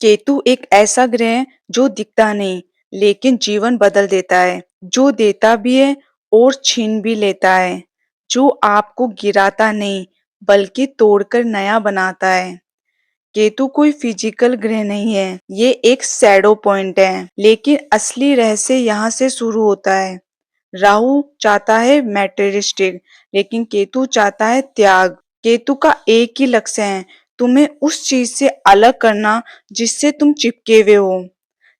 केतु एक ऐसा ग्रह है जो दिखता नहीं लेकिन जीवन बदल देता है, जो देता भी है और छीन भी लेता है, जो आपको गिराता नहीं बल्कि तोड़कर नया बनाता है। केतु कोई फिजिकल ग्रह नहीं है, ये एक शैडो पॉइंट है, लेकिन असली रहस्य यहाँ से शुरू होता है। राहु चाहता है मैटेरियलिस्टिक, लेकिन केतु चाहता है त्याग। केतु का एक ही लक्ष्य है, तुम्हें उस चीज से अलग करना जिससे तुम चिपके हुए हो।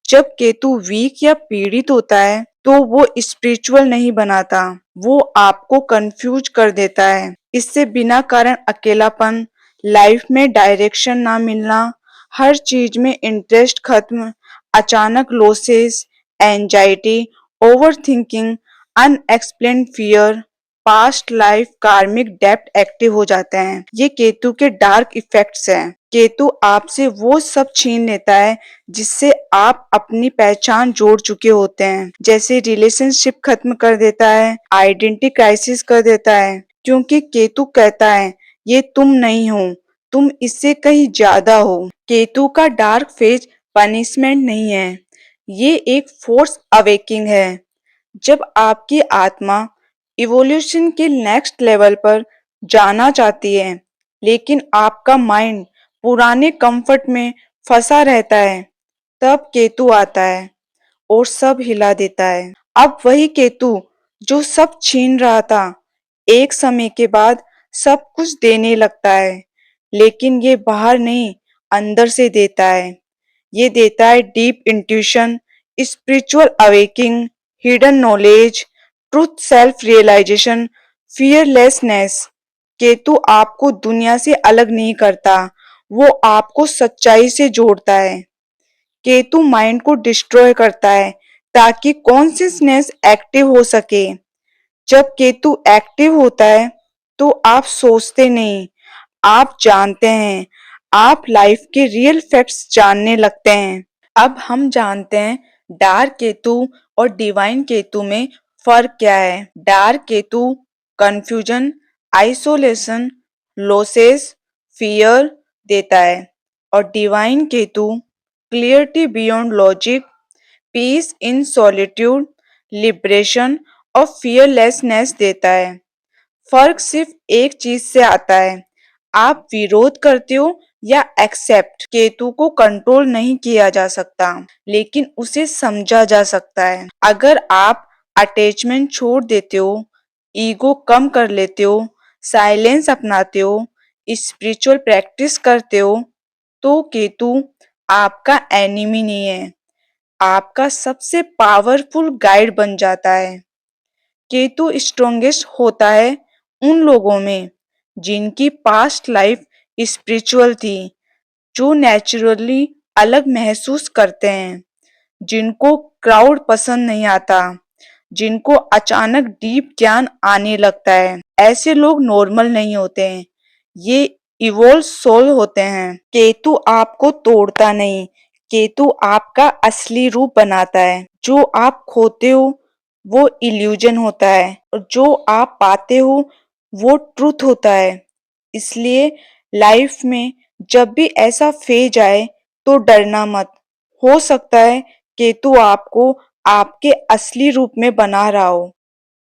जब केतु वीक या पीड़ित होता है तो वो स्पिरिचुअल नहीं बनाता, वो आपको कंफ्यूज कर देता है। इससे बिना कारण अकेलापन, लाइफ में डायरेक्शन ना मिलना, हर चीज में इंटरेस्ट खत्म, अचानक losses, anxiety, over thinking, unexplained fear, past life कार्मिक डेप्ट एक्टिव हो जाते हैं। ये केतु के डार्क इफेक्ट्स हैं। केतु आपसे वो सब छीन लेता है जिससे आप अपनी पहचान जोड़ चुके होते हैं, जैसे रिलेशनशिप खत्म कर देता है, आइडेंटिटी क्राइसिस कर देता है, क्योंकि केतु कहता है ये तुम नहीं हो, तुम इससे कहीं ज्यादा हो। केतु का डार्क फेज पनिशमेंट नहीं है, ये एक फोर्स अवेकिंग है। जब आपकी आत्मा इवोल्यूशन के नेक्स्ट लेवल पर जाना चाहती है, लेकिन आपका माइंड पुराने कंफर्ट में फंसा रहता है, तब केतु आता है और सब हिला देता है। अब वही केतु जो सब छीन रहा था, एक समय के बाद सब कुछ देने लगता है, लेकिन ये बाहर नहीं, अंदर से देता है। ये देता है deep intuition, spiritual awakening, hidden knowledge, truth, self realization, fearlessness. Ketu आपको दुनिया से अलग नहीं करता, वो आपको सच्चाई से जोड़ता है। केतु माइंड को डिस्ट्रॉय करता है ताकि कॉन्शियसनेस एक्टिव हो सके। जब केतु एक्टिव होता है तो आप सोचते नहीं, आप जानते हैं, आप लाइफ के रियल फैक्ट्स जानने लगते हैं। अब हम जानते हैं डार्क केतु और डिवाइन केतु में फर्क क्या है। Dark Ketu confusion, isolation, losses, fear देता है, और divine Ketu clarity beyond logic, peace in solitude, liberation और फियरलेसनेस देता है। फर्क सिर्फ एक चीज से आता है, आप विरोध करते हो या एक्सेप्ट। केतु को कंट्रोल नहीं किया जा सकता, लेकिन उसे समझा जा सकता है। अगर आप अटैचमेंट छोड़ देते हो, ईगो कम कर लेते हो, साइलेंस अपनाते हो, स्पिरिचुअल प्रैक्टिस करते हो, तो केतु आपका एनिमी नहीं है, आपका सबसे पावरफुल गाइड बन जाता है। केतु स्ट्रॉन्गेस्ट होता है उन लोगों में जिनकी पास्ट लाइफ स्पिरिचुअल थी, जो नेचुरली अलग महसूस करते हैं, जिनको क्राउड पसंद नहीं आता, जिनको अचानक डीप ज्ञान आने लगता है। ऐसे लोग नॉर्मल नहीं होते हैं, ये इवोल्व सोल होते हैं। केतु आपको तोड़ता नहीं, केतु आपका असली रूप बनाता है। जो आप खोते हो वो इल्यूजन होता है, और जो आप पाते हो वो ट्रूथ होता है। इसलिए लाइफ में जब भी ऐसा फेज आए तो डरना मत। हो सकता है केतु आपको आपके असली रूप में बना रहा हो।